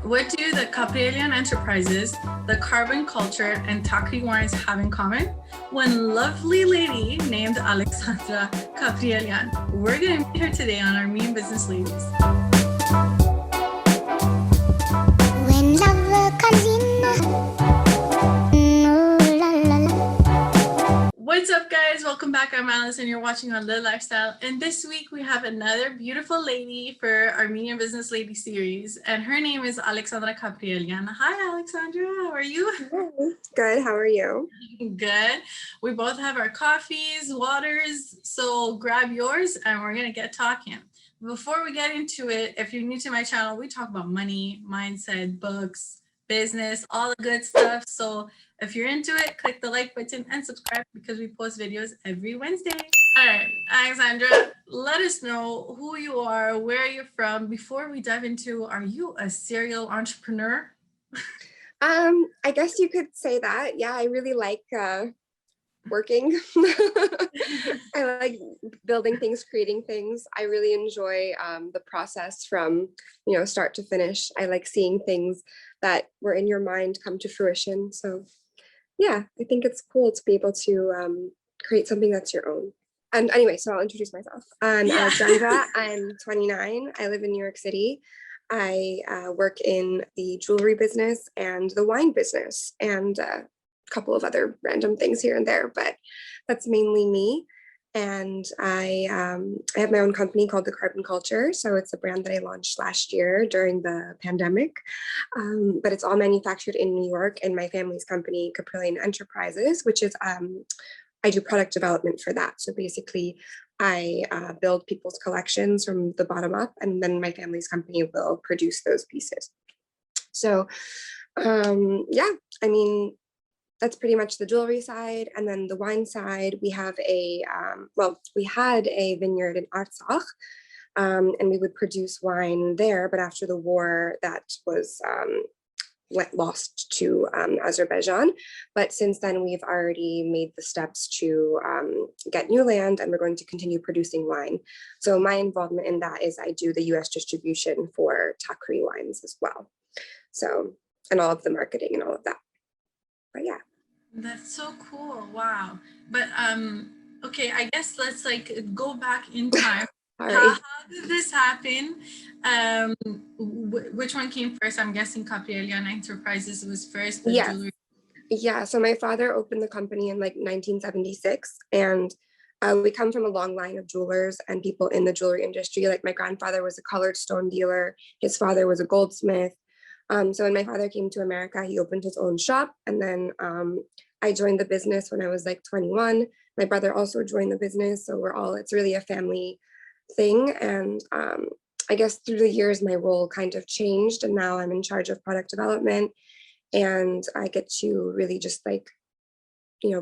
What do the Caprialian enterprises, the carbon culture, and Takri wines have in common? One lovely lady named Alexandra Kaprielian. We're going to meet her today on Armenian Business Ladies. When love comes in. What's up, guys? Welcome back. I'm Alice and you're watching on LeLifestyle. And this week we have another beautiful lady for Armenian Business Lady series, and her name is Alexandra Kaprielian. Hi, Alexandra. How are you? Good. How are you? Good. We both have our coffees, waters, so grab yours and we're going to get talking. Before we get into it, if you're new to my channel, we talk about money, mindset, books, business, all the good stuff. So if you're into it, click the like button and subscribe because we post videos every Wednesday. All right, Alexandra, let us know who you are, where you're from. Before we dive into, are you a serial entrepreneur? I guess you could say that. Yeah, I really like working. I like building things, creating things. I really enjoy the process from, start to finish. I like seeing things that were in your mind come to fruition. So yeah, I think it's cool to be able to create something that's your own. And anyway, so I'll introduce myself. I'm Alexandra. I'm 29. I live in New York City. I work in the jewelry business and the wine business and a couple of other random things here and there, but that's mainly me. And I have my own company called The Carbon Culture. So it's a brand that I launched last year during the pandemic, but it's all manufactured in New York and my family's company, Caprialian Enterprises, which is, I do product development for that. So basically I build people's collections from the bottom up, and then my family's company will produce those pieces. So yeah, I mean, that's pretty much the jewelry side. And then the wine side, we have we had a vineyard in Artsakh, and we would produce wine there. But after the war, that was lost to Azerbaijan. But since then, we've already made the steps to get new land, and we're going to continue producing wine. So my involvement in that is I do the US distribution for Takri wines as well. So, and all of the marketing and all of that. But yeah, that's so cool. Wow. But okay, I guess let's go back in time. How did this happen? Which one came first? I'm guessing Caprialian Enterprises was first. Jewelry. Yeah, so my father opened the company in 1976, and we come from a long line of jewelers and people in the jewelry industry. Like my grandfather was a colored stone dealer, his father was a goldsmith. So when my father came to America, he opened his own shop, and then I joined the business when I was 21. My brother also joined the business, so it's really a family thing. And I guess through the years, my role kind of changed, and now I'm in charge of product development, and I get to really just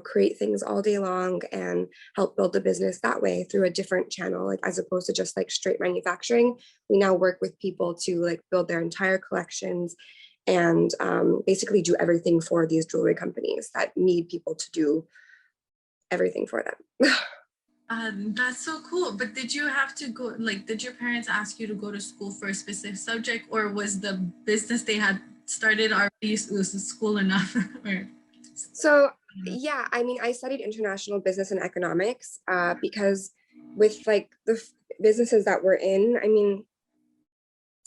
create things all day long and help build the business that way through a different channel, as opposed to just straight manufacturing. We now work with people to build their entire collections and basically do everything for these jewelry companies that need people to do everything for them. That's so cool. But did you have to go, did your parents ask you to go to school for a specific subject, or was the business they had started already school enough? So yeah, I mean, I studied international business and economics because with the businesses that we're in, I mean,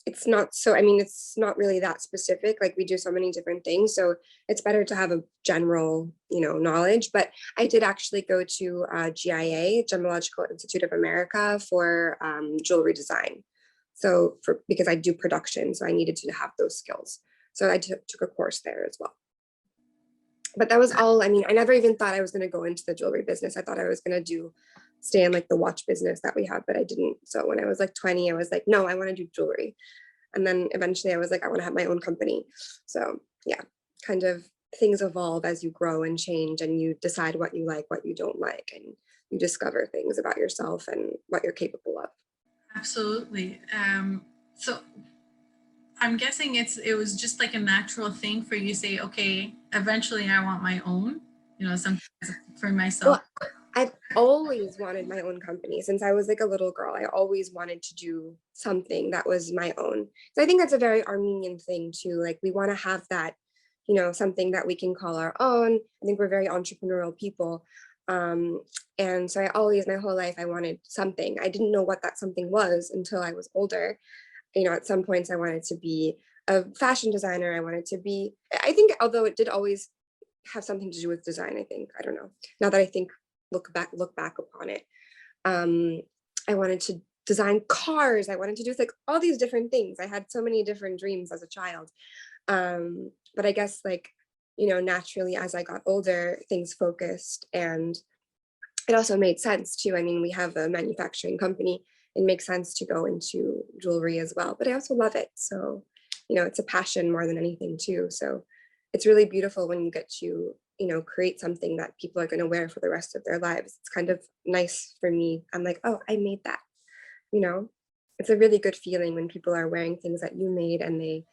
it's not really that specific. We do so many different things, so it's better to have a general, knowledge. But I did actually go to GIA, Gemological Institute of America, for jewelry design. So because I do production, so I needed to have those skills. So I took a course there as well. But that was all. I mean, I never even thought I was going to go into the jewelry business. I thought I was going to stay in the watch business that we have, but I didn't. So when I was 20, I was no, I want to do jewelry. And then eventually I was I want to have my own company. So yeah, kind of things evolve as you grow and change, and you decide what you like, what you don't like, and you discover things about yourself and what you're capable of. Absolutely. So I'm guessing it was just a natural thing for you to say, okay, eventually I want my own, something for myself. Well, I've always wanted my own company since I was like a little girl. I always wanted to do something that was my own. So I think that's a very Armenian thing too. Like we want to have that, you know, something that we can call our own. I think we're very entrepreneurial people. And so I always, my whole life, I wanted something. I didn't know what that something was until I was older. You know, at some points I wanted to be a fashion designer. I wanted to be, I think, although it did always have something to do with design, I think, I don't know. Now that I think, look back upon it. I wanted to design cars. I wanted to do like all these different things. I had so many different dreams as a child. But I guess like, you know, naturally as I got older, things focused, and it also made sense too. I mean, we have a manufacturing company. It makes sense to go into jewelry as well, but I also love it. So, you know, it's a passion more than anything too. So it's really beautiful when you get to, you know, create something that people are going to wear for the rest of their lives. It's kind of nice for me. I'm like, oh, I made that, you know. It's a really good feeling when people are wearing things that you made and they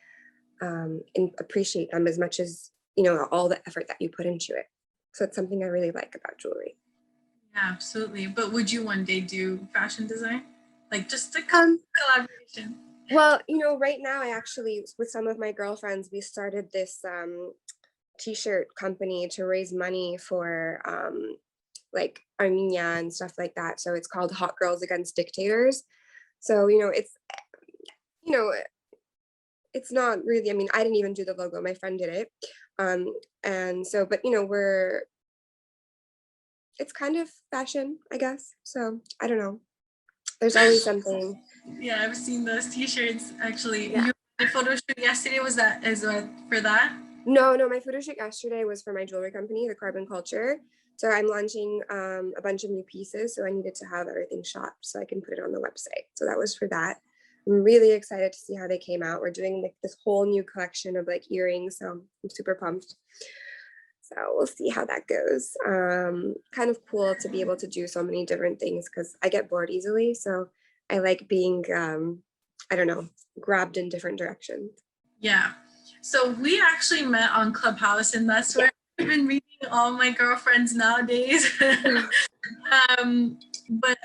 appreciate them as much as, you know, all the effort that you put into it. So it's something I really like about jewelry. Yeah, absolutely. But would you one day do fashion design? Like just a collaboration? Well, you know, right now I actually, with some of my girlfriends, we started this t-shirt company to raise money for like Armenia and stuff like that. So it's called Hot Girls Against Dictators. So, you know, you know, it's not really, I mean, I didn't even do the logo, my friend did it. And so, but you know, it's kind of fashion, I guess. So I don't know. There's always something. Yeah, I've seen those t-shirts actually. Yeah. Your photo shoot yesterday was for that? No, my photo shoot yesterday was for my jewelry company, the Carbon Culture. So I'm launching a bunch of new pieces. So I needed to have everything shot so I can put it on the website. So that was for that. I'm really excited to see how they came out. We're doing like this whole new collection of like earrings. So I'm super pumped. So we'll see how that goes. Kind of cool to be able to do so many different things because I get bored easily. So I like being, I don't know, grabbed in different directions. Yeah. So we actually met on Clubhouse, and that's where I've been meeting all my girlfriends nowadays. But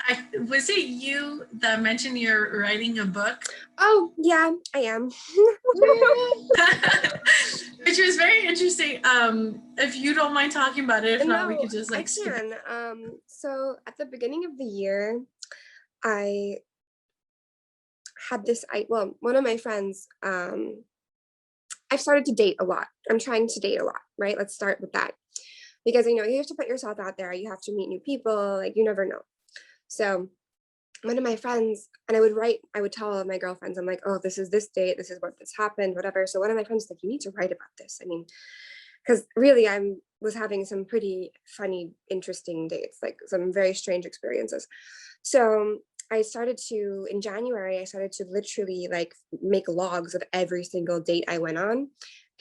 was it you that mentioned you're writing a book? Oh, yeah, I am. Which was very interesting. If you don't mind talking about it, if not, we could just like I can. So at the beginning of the year, I had this, one of my friends, I've started to date a lot. I'm trying to date a lot, right? Let's start with that. Because, you know, you have to put yourself out there. You have to meet new people. Like, you never know. So one of my friends, and I would tell all of my girlfriends, I'm like, oh, this is this date. This is what this happened, whatever. So one of my friends was like, you need to write about this. I mean, because really was having some pretty funny, interesting dates, like some very strange experiences. So in January, I started to literally like make logs of every single date I went on.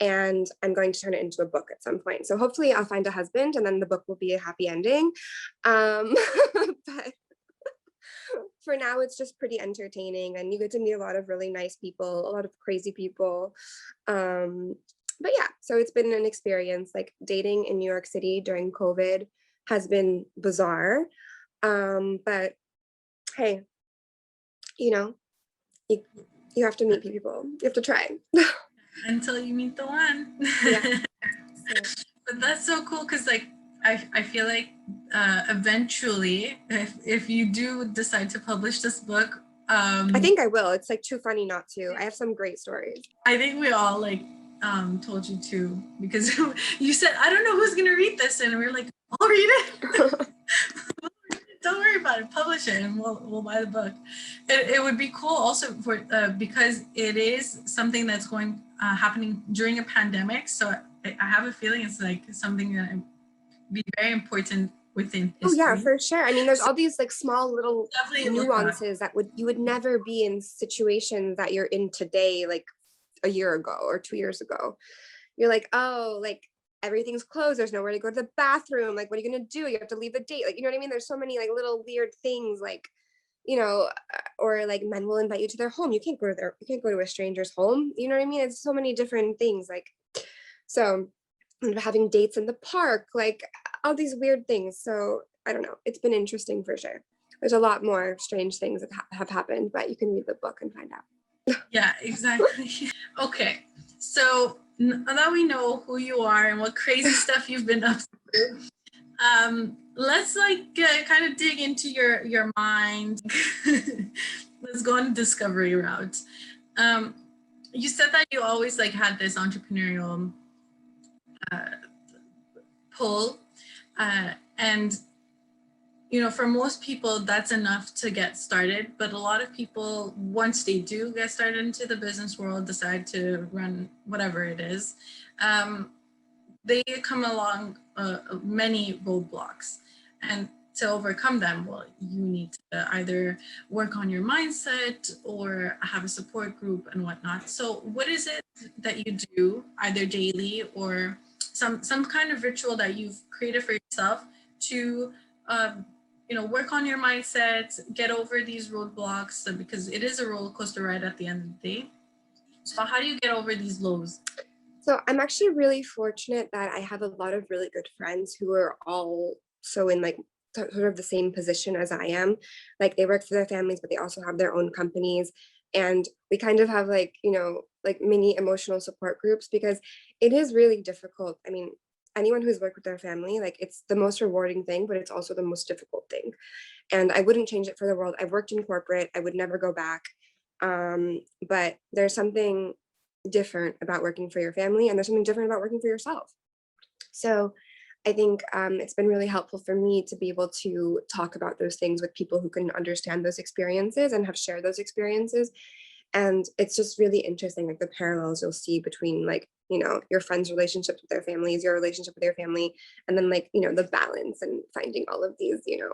And I'm going to turn it into a book at some point. So hopefully I'll find a husband and then the book will be a happy ending. But for now, it's just pretty entertaining and you get to meet a lot of really nice people, a lot of crazy people. But yeah, so it's been an experience. Like dating in New York City during COVID has been bizarre. But hey, you know, you have to meet people. You have to try. Until you meet the one. Yeah. But that's so cool because like I feel like eventually if you do decide to publish this book, I think I will. It's like too funny not to. I have some great stories. I think we all like told you to because you said I don't know who's gonna read this, and we were like, I'll read it. Don't worry about it, publish it and we'll buy the book. It would be cool also for because it is something that's going happening during a pandemic, so I have a feeling it's like something that would be very important within history. Oh yeah, for sure. I mean, there's all these like small little nuances that you would never be in situations that you're in today, like a year ago or 2 years ago. You're like, oh, like everything's closed. There's nowhere to go to the bathroom. Like, what are you going to do? You have to leave the date. Like, you know what I mean? There's so many like little weird things like, you know, or like men will invite you to their home. You can't go to a stranger's home. You know what I mean? It's so many different things. Like, so having dates in the park, like all these weird things. So I don't know. It's been interesting for sure. There's a lot more strange things that have happened, but you can read the book and find out. Yeah, exactly. Okay, so now that we know who you are and what crazy stuff you've been up to, let's like kind of dig into your mind. Let's go on a discovery route. You said that you always like had this entrepreneurial pull, and you know, for most people that's enough to get started, but a lot of people, once they do get started into the business world, decide to run whatever it is, they come along many roadblocks, and to overcome them, well, you need to either work on your mindset or have a support group and whatnot. So what is it that you do either daily or some kind of ritual that you've created for yourself to you know, work on your mindset, get over these roadblocks, because it is a roller coaster ride at the end of the day. So how do you get over these lows? So I'm actually really fortunate that I have a lot of really good friends who are all so in like sort of the same position as I am. Like they work for their families, but they also have their own companies. And we kind of have like, you know, like mini emotional support groups, because it is really difficult. I mean, anyone who's worked with their family, like it's the most rewarding thing, but it's also the most difficult thing. And I wouldn't change it for the world. I've worked in corporate. I would never go back. But there's something different about working for your family, and there's something different about working for yourself. So I think it's been really helpful for me to be able to talk about those things with people who can understand those experiences and have shared those experiences. And it's just really interesting, like the parallels you'll see between like, you know, your friends' relationships with their families, your relationship with your family, and then like, you know, the balance and finding all of these, you know,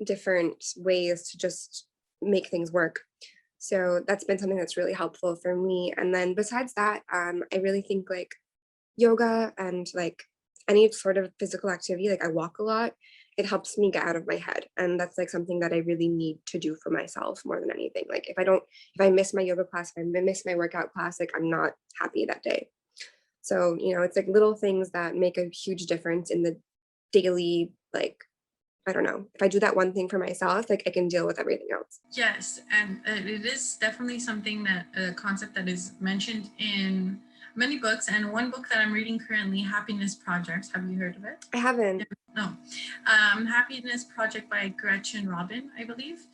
different ways to just make things work. So that's been something that's really helpful for me. And then besides that, I really think like yoga and like any sort of physical activity, like I walk a lot, it helps me get out of my head. And that's like something that I really need to do for myself more than anything. Like if I miss my yoga class, if I miss my workout class, like I'm not happy that day. So, you know, it's like little things that make a huge difference in the daily, like, I don't know, if I do that one thing for myself, like I can deal with everything else. Yes, and it is definitely something that a concept that is mentioned in many books, and one book that I'm reading currently, Happiness Project. Have you heard of it? I haven't. No. Happiness Project by Gretchen Robin, I believe.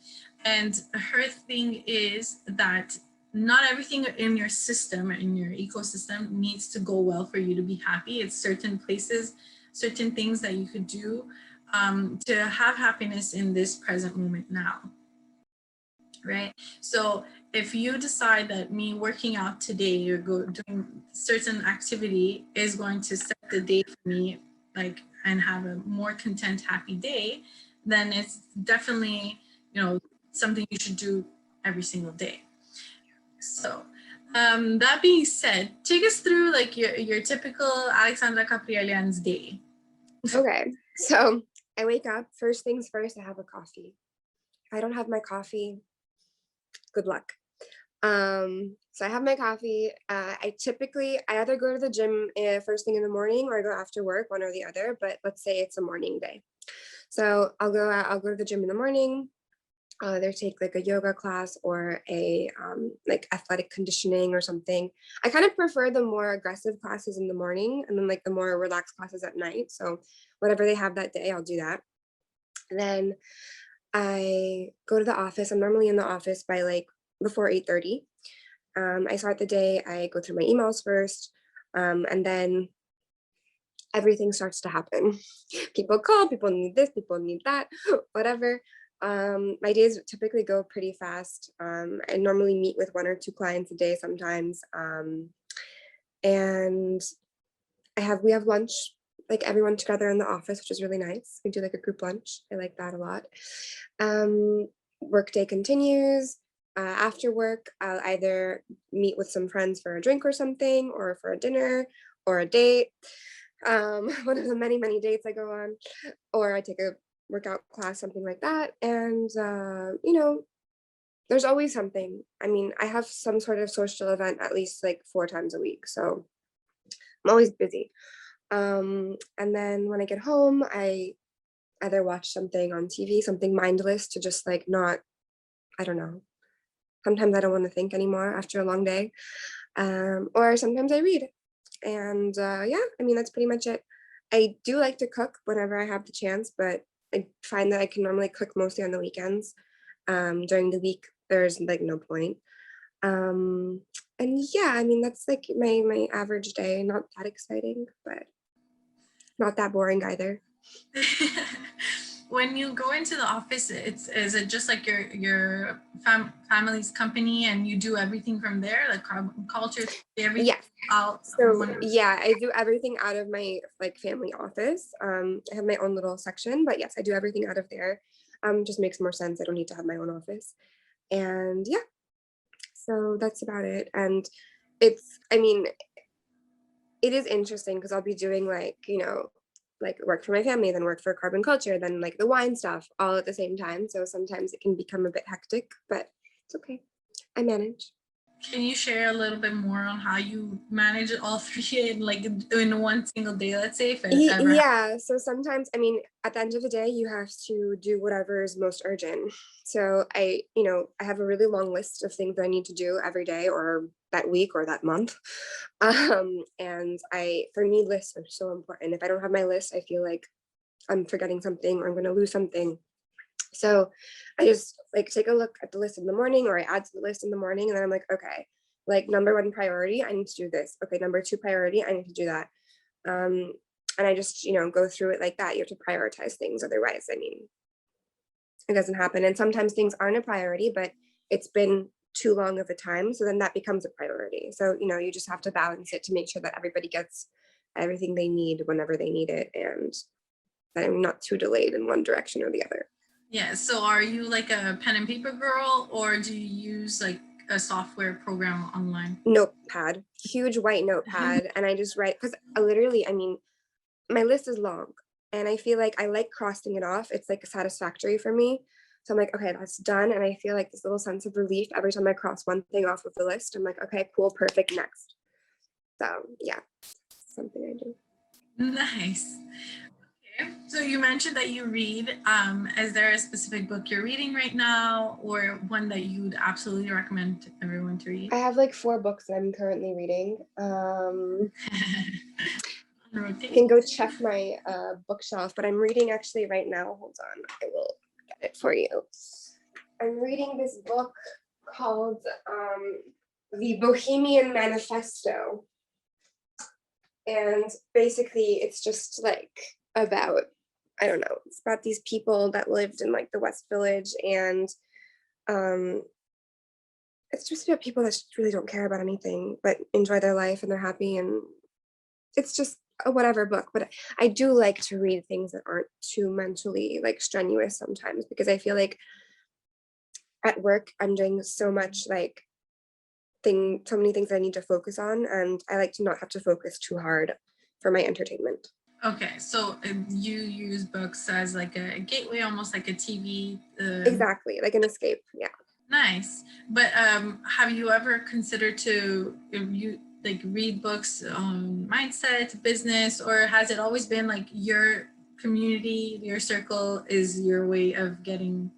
And her thing is that not everything in your system, in your ecosystem, needs to go well for you to be happy. It's certain places, certain things that you could do to have happiness in this present moment now. Right? So if you decide that me working out today or doing certain activity is going to set the day for me, like, and have a more content, happy day, then it's definitely, you know, something you should do every single day. So that being said, take us through like your typical Alexandra Kaprielian's day. Okay, so I wake up, first things first, I have a coffee. If I don't have my coffee, good luck. So I have my coffee. I either go to the gym first thing in the morning or I go after work, one or the other, but let's say it's a morning day. So I'll go to the gym in the morning, either take like a yoga class or a like athletic conditioning or something. I kind of prefer the more aggressive classes in the morning and then like the more relaxed classes at night. So whatever they have that day, I'll do that. And then I go to the office. I'm normally in the office by like before 8:30. I start the day, I go through my emails first, and then everything starts to happen. People call, people need this, people need that, whatever. My days typically go pretty fast. I normally meet with 1 or 2 clients a day sometimes. And we have lunch, like everyone together in the office, which is really nice. We do like a group lunch. I like that a lot. Work day continues. After work, I'll either meet with some friends for a drink or something, or for a dinner or a date. One of the many, many dates I go on, or I take a workout class, something like that. And, you know, there's always something. I mean, I have some sort of social event at least like 4 times a week. So I'm always busy. And then when I get home, I either watch something on TV, something mindless to just like not, I don't know. Sometimes I don't want to think anymore after a long day. Or sometimes I read. And yeah, I mean, that's pretty much it. I do like to cook whenever I have the chance, but I find that I can normally cook mostly on the weekends. During the week, there's like no point. And yeah, I mean, that's like my average day. Not that exciting, but not that boring either. When you go into the office, is it just like your family's company and you do everything from there, like culture, everything Yes. out? So yeah, I do everything out of my like family office. I have my own little section, but yes, I do everything out of there. Just makes more sense. I don't need to have my own office. And yeah, so that's about it. And I mean, it is interesting because I'll be doing like, like work for my family, then work for carbon culture, then like the wine stuff all at the same time. So sometimes it can become a bit hectic, but it's okay. I manage. Can you share a little bit more on how you manage all three in like in one single day, let's say, if it ever Yeah, so sometimes, I mean, at the end of the day, you have to do whatever is most urgent. So I have a really long list of things that I need to do every day or that week or that month. And for me, lists are so important. If I don't have my list, I feel like I'm forgetting something or I'm going to lose something. So I just like take a look at the list in the morning, or I add to the list in the morning, and then I'm like, okay, like number one priority, I need to do this. Okay, number two priority, I need to do that. And I just, go through it like that. You have to prioritize things. Otherwise, I mean, it doesn't happen. And sometimes things aren't a priority, but it's been too long of a time. So then that becomes a priority. So, you just have to balance it to make sure that everybody gets everything they need whenever they need it. And that I'm not too delayed in one direction or the other. Yeah. So are you like a pen and paper girl, or do you use like a software program online? Notepad, huge white notepad. And I just write, because literally, I mean, my list is long and I feel like I like crossing it off. It's like satisfactory for me. So I'm like, okay, that's done. And I feel like this little sense of relief every time I cross one thing off of the list. I'm like, okay, cool, perfect, next. So yeah, something I do. Nice. Okay. So you mentioned that you read. Is there a specific book you're reading right now, or one that you would absolutely recommend everyone to read? I have like 4 books that I'm currently reading. You can go check my bookshelf, but I'm reading actually right now. Hold on, I will get it for you. I'm reading this book called The Bohemian Manifesto. And basically it's just like about, I don't know, it's about these people that lived in like the West Village, and it's just about people that really don't care about anything but enjoy their life and they're happy, and it's just a whatever book. But I do like to read things that aren't too mentally like strenuous sometimes, because I feel like at work I'm doing so much like so many things I need to focus on, and I like to not have to focus too hard for my entertainment. Okay, so you use books as like a gateway, almost like a TV. Exactly, like an escape. Yeah. Nice. But have you ever considered to you like read books on mindset, business, or has it always been like your community, your circle is your way of getting,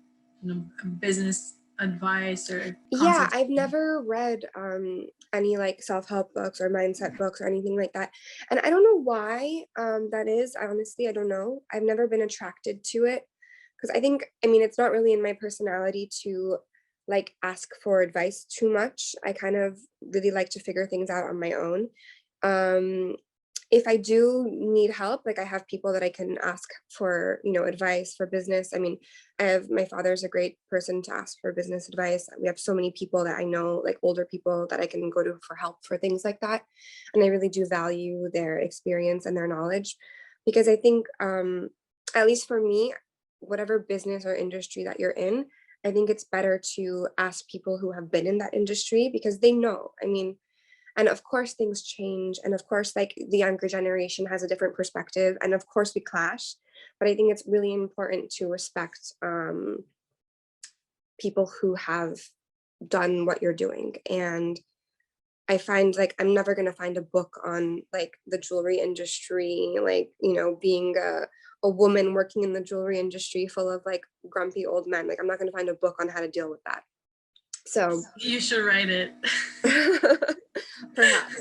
business advice or Yeah, consults? I've never read any like self-help books or mindset books or anything like that. And I don't know why that is. Honestly, I don't know. I've never been attracted to it, because I mean, it's not really in my personality to like ask for advice too much. I kind of really like to figure things out on my own. If I do need help, like I have people that I can ask for, advice for business. I mean, my father's a great person to ask for business advice. We have so many people that I know, like older people that I can go to for help for things like that. And I really do value their experience and their knowledge, because I think, at least for me, whatever business or industry that you're in, I think it's better to ask people who have been in that industry, because they know. I mean, and of course things change, and of course like the younger generation has a different perspective, and of course we clash, but I think it's really important to respect people who have done what you're doing. And I find like I'm never going to find a book on like the jewelry industry, like, being a a woman working in the jewelry industry full of like grumpy old men. Like I'm not going to find a book on how to deal with that. So You should write it. perhaps.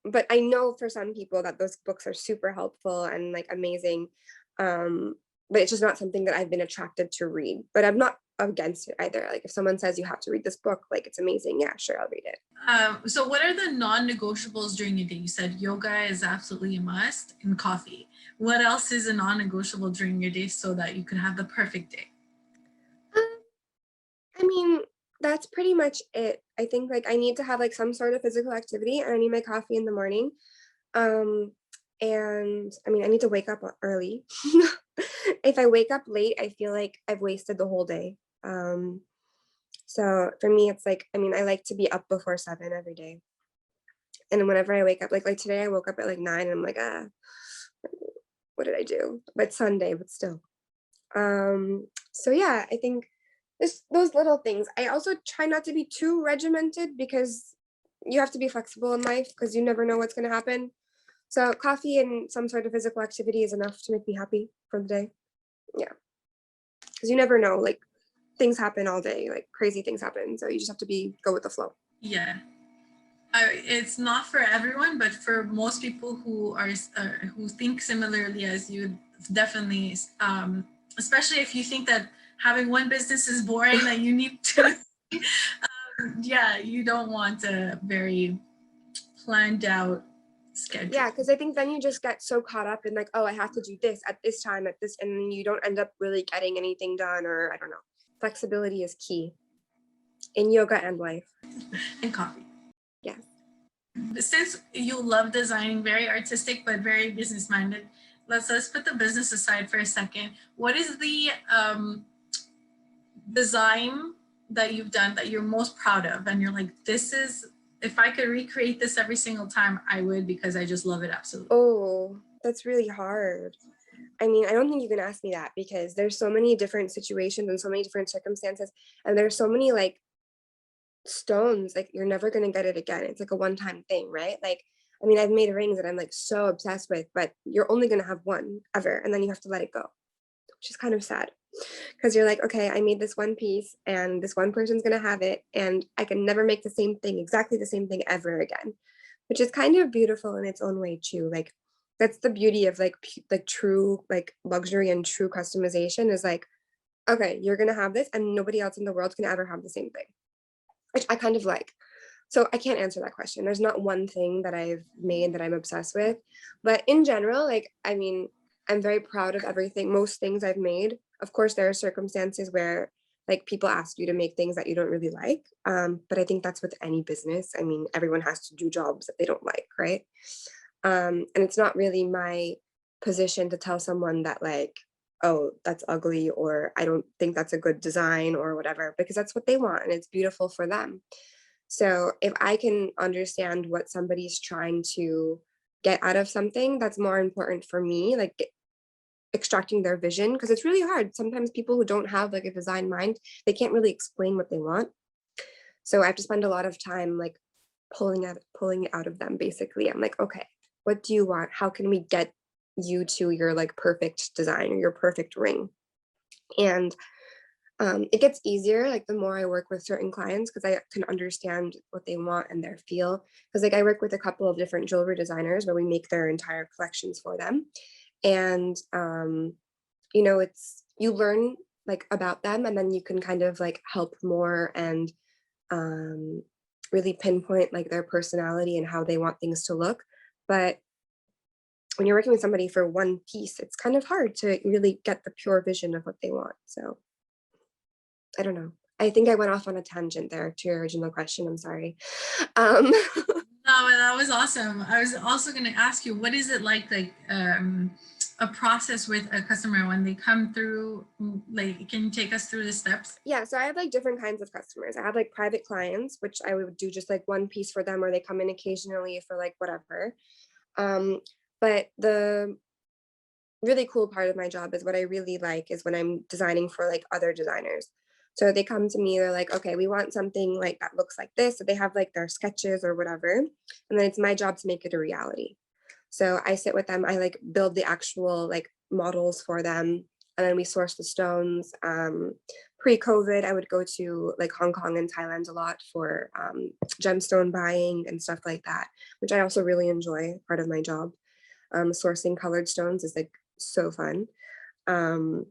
But I know for some people that those books are super helpful and like amazing. But it's just not something that I've been attracted to read. But I'm not against it either. Like if someone says you have to read this book, like it's amazing, yeah, sure, I'll read it. So what are the non-negotiables during your day? You said yoga is absolutely a must and coffee. What else is a non-negotiable during your day so that you could have the perfect day? I mean, that's pretty much it. I think like I need to have like some sort of physical activity and I need my coffee in the morning. And I mean, I need to wake up early. If I wake up late, I feel like I've wasted the whole day. So for me, it's like, I mean, I like to be up before 7 every day. And whenever I wake up, like today I woke up at like 9 and I'm like, what did I do? But it's Sunday, but still. So yeah, I think those little things. I also try not to be too regimented because you have to be flexible in life because you never know what's going to happen. So coffee and some sort of physical activity is enough to make me happy for the day. Yeah. Because you never know, like things happen all day, like crazy things happen. So you just have to go with the flow. Yeah. It's not for everyone, but for most people who are who think similarly as you, definitely, especially if you think that having one business is boring, that you need to, yeah, you don't want a very planned out schedule. Yeah, because I think then you just get so caught up in like, oh, I have to do this at this time, at this, and then you don't end up really getting anything done, or I don't know. Flexibility is key in yoga and life. And coffee. Yes. Since you love designing, very artistic but very business minded, let's put the business aside for a second. What is the design that you've done that you're most proud of, and you're like, this is, if I could recreate this every single time, I would, because I just love it absolutely? Oh, that's really hard. I mean, I don't think you can ask me that because there's so many different situations and so many different circumstances, and there's so many like stones, like you're never going to get it again. It's like a one-time thing, right? Like, I mean, I've made rings that I'm like so obsessed with, but you're only going to have one ever, and then you have to let it go, which is kind of sad because you're like, okay, I made this one piece and this one person's going to have it, and I can never make the same thing, exactly the same thing ever again, which is kind of beautiful in its own way too. Like that's the beauty of like true like luxury and true customization is like, okay, you're going to have this and nobody else in the world can ever have the same thing, which I kind of like. So I can't answer that question. There's not one thing that I've made that I'm obsessed with, but in general, like, I mean, I'm very proud of everything, most things I've made. Of course, there are circumstances where like people ask you to make things that you don't really like. But I think that's with any business. I mean, everyone has to do jobs that they don't like, right? And it's not really my position to tell someone that like, oh, that's ugly, or I don't think that's a good design or whatever, because that's what they want and it's beautiful for them. So if I can understand what somebody's trying to get out of something, that's more important for me, like extracting their vision, because it's really hard. Sometimes people who don't have like a design mind, they can't really explain what they want. So I have to spend a lot of time like pulling it out of them. Basically, I'm like, okay, what do you want? How can we get you to your like perfect design or your perfect ring? And it gets easier like the more I work with certain clients, because I can understand what they want and their feel. Because like I work with a couple of different jewelry designers where we make their entire collections for them. And you know, it's, you learn like about them and then you can kind of like help more and really pinpoint like their personality and how they want things to look. But when you're working with somebody for one piece, it's kind of hard to really get the pure vision of what they want. So I don't know. I think I went off on a tangent there to your original question. I'm sorry. No, that was awesome. I was also going to ask you, what is it like a process with a customer when they come through? Like, can you take us through the steps? Yeah, so I have like different kinds of customers. I have like private clients, which I would do just like one piece for them, or they come in occasionally for like whatever. But the really cool part of my job is what I really like is when I'm designing for like other designers. So they come to me, they're like, okay, we want something like that looks like this. So they have like their sketches or whatever. And then it's my job to make it a reality. So I sit with them, I like build the actual like models for them, and then we source the stones. Pre-COVID, I would go to like Hong Kong and Thailand a lot for gemstone buying and stuff like that, which I also really enjoy, part of my job. Sourcing colored stones is like so fun. And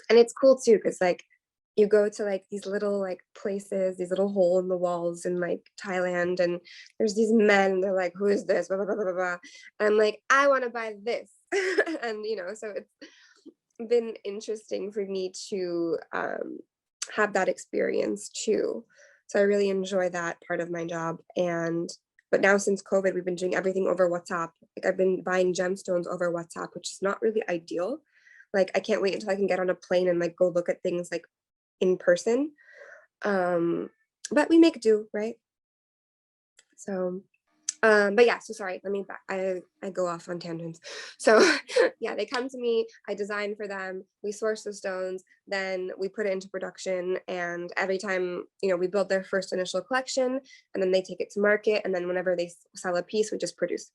it's cool too, because like you go to like these little like places, these little hole in the walls in like Thailand, and there's these men, they're like, who is this? Blah, blah, blah, blah, blah. And I'm like, I want to buy this. And so it's been interesting for me to have that experience too. So I really enjoy that part of my job. But now since COVID, we've been doing everything over WhatsApp. Like I've been buying gemstones over WhatsApp, which is not really ideal. Like I can't wait until I can get on a plane and like go look at things like in person. But we make do, right? So but yeah, so sorry, let me back, I go off on tangents. So yeah, they come to me, I design for them, we source the stones, then we put it into production, and every time we build their first initial collection, and then they take it to market, and then whenever they sell a piece, we just produce.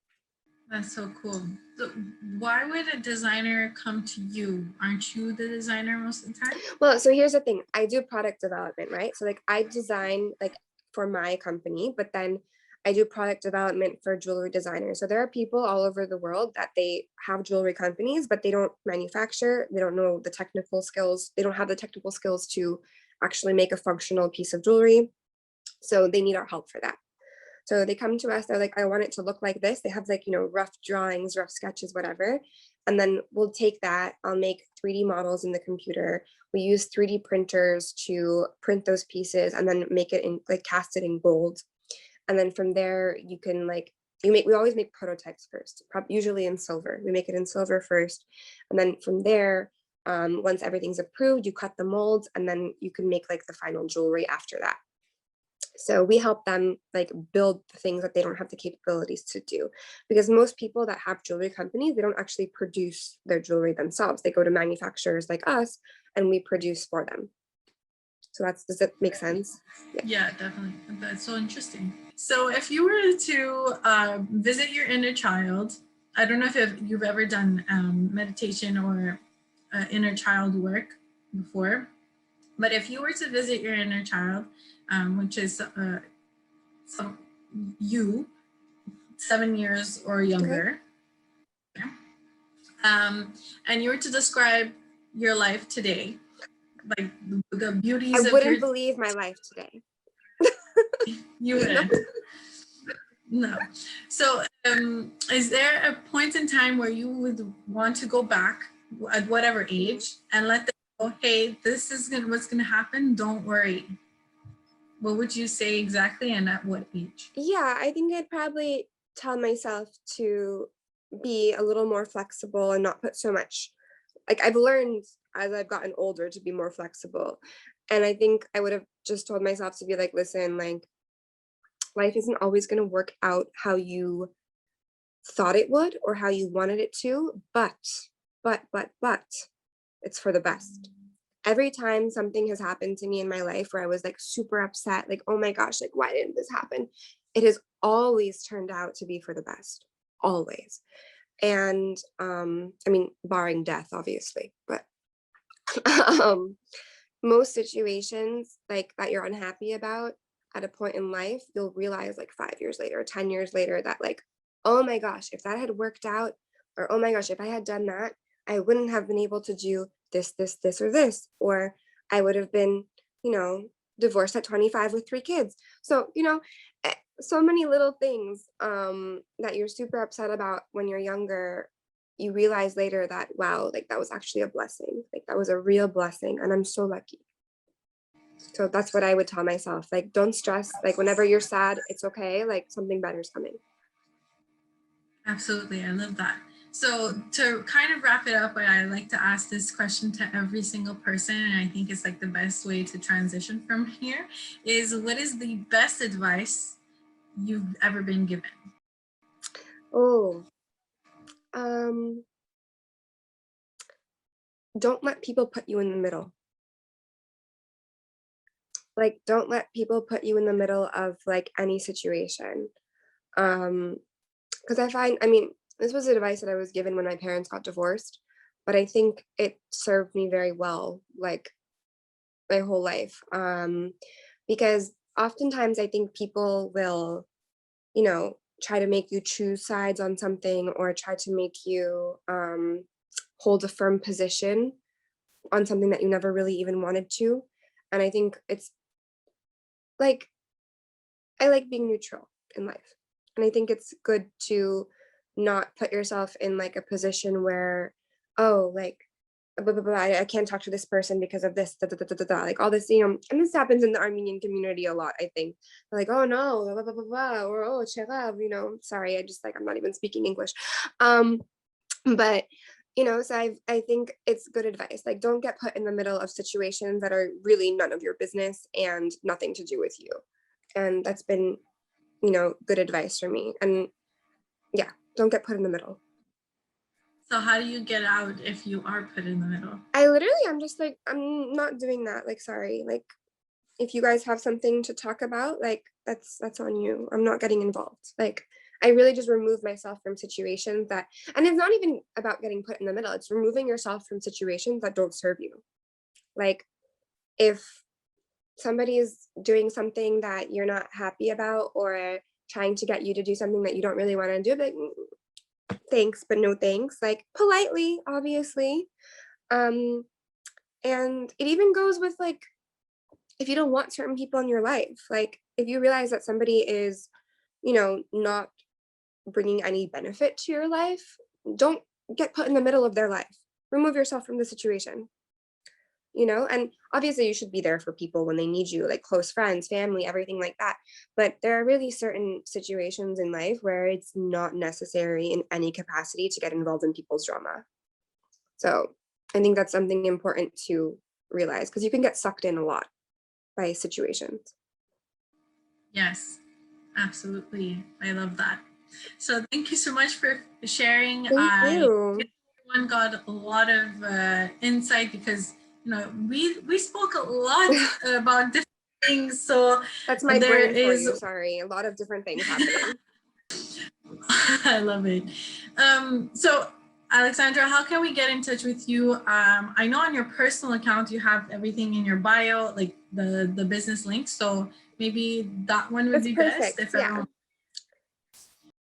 That's so cool. So why would a designer come to you? Aren't you the designer most of the time? Well, so here's the thing, I do product development, right? So like I design like for my company, but then I do product development for jewelry designers. So there are people all over the world that they have jewelry companies, but they don't manufacture, they don't know the technical skills, they don't have the technical skills to actually make a functional piece of jewelry. So they need our help for that. So they come to us, they're like, I want it to look like this. They have like, rough drawings, rough sketches, whatever. And then we'll take that, I'll make 3D models in the computer. We use 3D printers to print those pieces and then make it in, like cast it in gold. And then from there, you can like, we always make prototypes first, usually in silver. We make it in silver first. And then from there, once everything's approved, you cut the molds, and then you can make like the final jewelry after that. So we help them like build the things that they don't have the capabilities to do, because most people that have jewelry companies, they don't actually produce their jewelry themselves. They go to manufacturers like us and we produce for them. So does that make sense? Yeah, definitely. That's so interesting. So if you were to visit your inner child, I don't know if you've ever done meditation or inner child work before, but if you were to visit your inner child, which is you, 7 years or younger, okay. And you were to describe your life today, like the beauties I of wouldn't believe my life today. You wouldn't. No. So is there a point in time where you would want to go back at whatever age and let them know, hey, this is what's gonna happen, don't worry? What would you say exactly, and at what age? Yeah, I think I'd probably tell myself to be a little more flexible and not put so much, like I've learned as I've gotten older to be more flexible. And I think I would have just told myself to be like, listen, like life isn't always going to work out how you thought it would or how you wanted it to, but it's for the best. Every time something has happened to me in my life where I was like super upset, like, oh my gosh, like, why didn't this happen? It has always turned out to be for the best, always. And I mean, barring death, obviously, but most situations like that you're unhappy about at a point in life, you'll realize like 5 years later, 10 years later, that like, oh my gosh, if that had worked out, or oh my gosh, if I had done that, I wouldn't have been able to do this, or this, or I would have been, divorced at 25 with 3 kids. So, so many little things that you're super upset about when you're younger, you realize later that, wow, like that was actually a blessing. Like that was a real blessing. And I'm so lucky. So that's what I would tell myself. Like, don't stress. Like whenever you're sad, it's okay. Like something better is coming. Absolutely. I love that. So to kind of wrap it up, I like to ask this question to every single person, and I think it's like the best way to transition from here is, what is the best advice you've ever been given? Oh, don't let people put you in the middle. Like, don't let people put you in the middle of like any situation. Because I find, I mean, This was advice that I was given when my parents got divorced, but I think it served me very well, like my whole life. Because oftentimes I think people will, try to make you choose sides on something or try to make you hold a firm position on something that you never really even wanted to. And I think it's like, I like being neutral in life. And I think it's good to not put yourself in like a position where, oh, like, blah, blah, blah, I can't talk to this person because of this, da, da, da, da, da, da, like all this, and this happens in the Armenian community a lot, I think. They're like, oh no, blah, blah, blah, blah, or oh, cherav, sorry, I'm not even speaking English. But, so I think it's good advice. Like, don't get put in the middle of situations that are really none of your business and nothing to do with you. And that's been, good advice for me. And yeah, don't get put in the middle. So how do you get out if you are put in the middle? I'm just like, I'm not doing that. Like, sorry. Like, if you guys have something to talk about, like, that's on you. I'm not getting involved. Like, I really just remove myself from situations and it's not even about getting put in the middle. It's removing yourself from situations that don't serve you. Like, if somebody is doing something that you're not happy about or trying to get you to do something that you don't really want to do, like, thanks, but no thanks, like politely, obviously. And it even goes with like, if you don't want certain people in your life, like if you realize that somebody is, not bringing any benefit to your life, don't get put in the middle of their life. Remove yourself from the situation. And obviously you should be there for people when they need you, like close friends, family, everything like that. But there are really certain situations in life where it's not necessary in any capacity to get involved in people's drama. So I think that's something important to realize, because you can get sucked in a lot by situations. Yes, absolutely. I love that. So thank you so much for sharing. Thank you. Everyone got a lot of insight because we spoke a lot about different things. So that's my brain for you. Sorry, a lot of different things happening. I love it. So Alexandra, how can we get in touch with you? I know on your personal account you have everything in your bio, like the business links. So maybe that one would be perfect. Best. Yeah.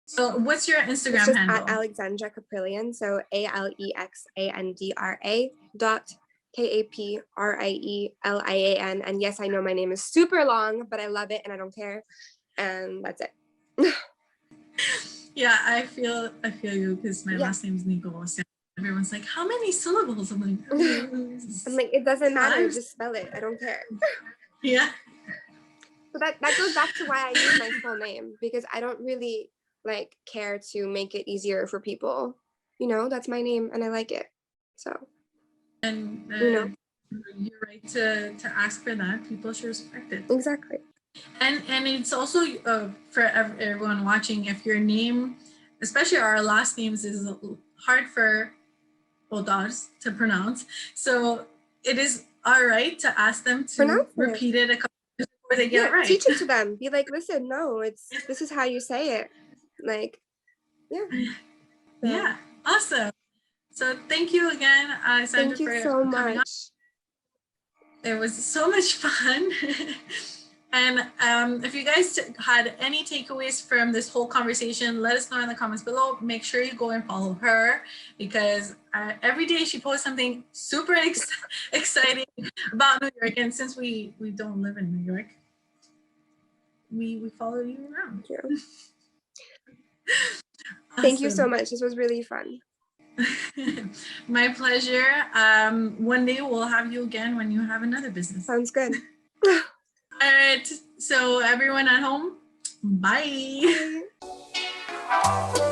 So what's your Instagram it's just handle? At Alexandra Kaprielian. So ALEXANDRA.KAPRIELIAN. And yes, I know my name is super long, but I love it and I don't care. And that's it. Yeah, I feel you because my last name is Nico. So everyone's like, how many syllables? I'm like, it doesn't matter. Just spell it. I don't care. Yeah. So that goes back to why I use my full name, because I don't really care to make it easier for people. That's my name and I like it. So. And you're right to ask for that. People should respect it. Exactly. And it's also for everyone watching, if your name, especially our last names, is hard for Odars to pronounce, so it is all right to ask them to repeat it a couple times before they get it right. Teach it to them. Be like, listen, no, this is how you say it. Yeah, awesome. So thank you again, Alexandra. Thank you so much. It was so much fun. And if you guys had any takeaways from this whole conversation, let us know in the comments below. Make sure you go and follow her, because every day she posts something super exciting about New York. And since we don't live in New York, we follow you around. Thank you. Awesome. Thank you so much. This was really fun. My pleasure. One day we'll have you again when you have another business. Sounds good. All right. So everyone at home, bye. Bye.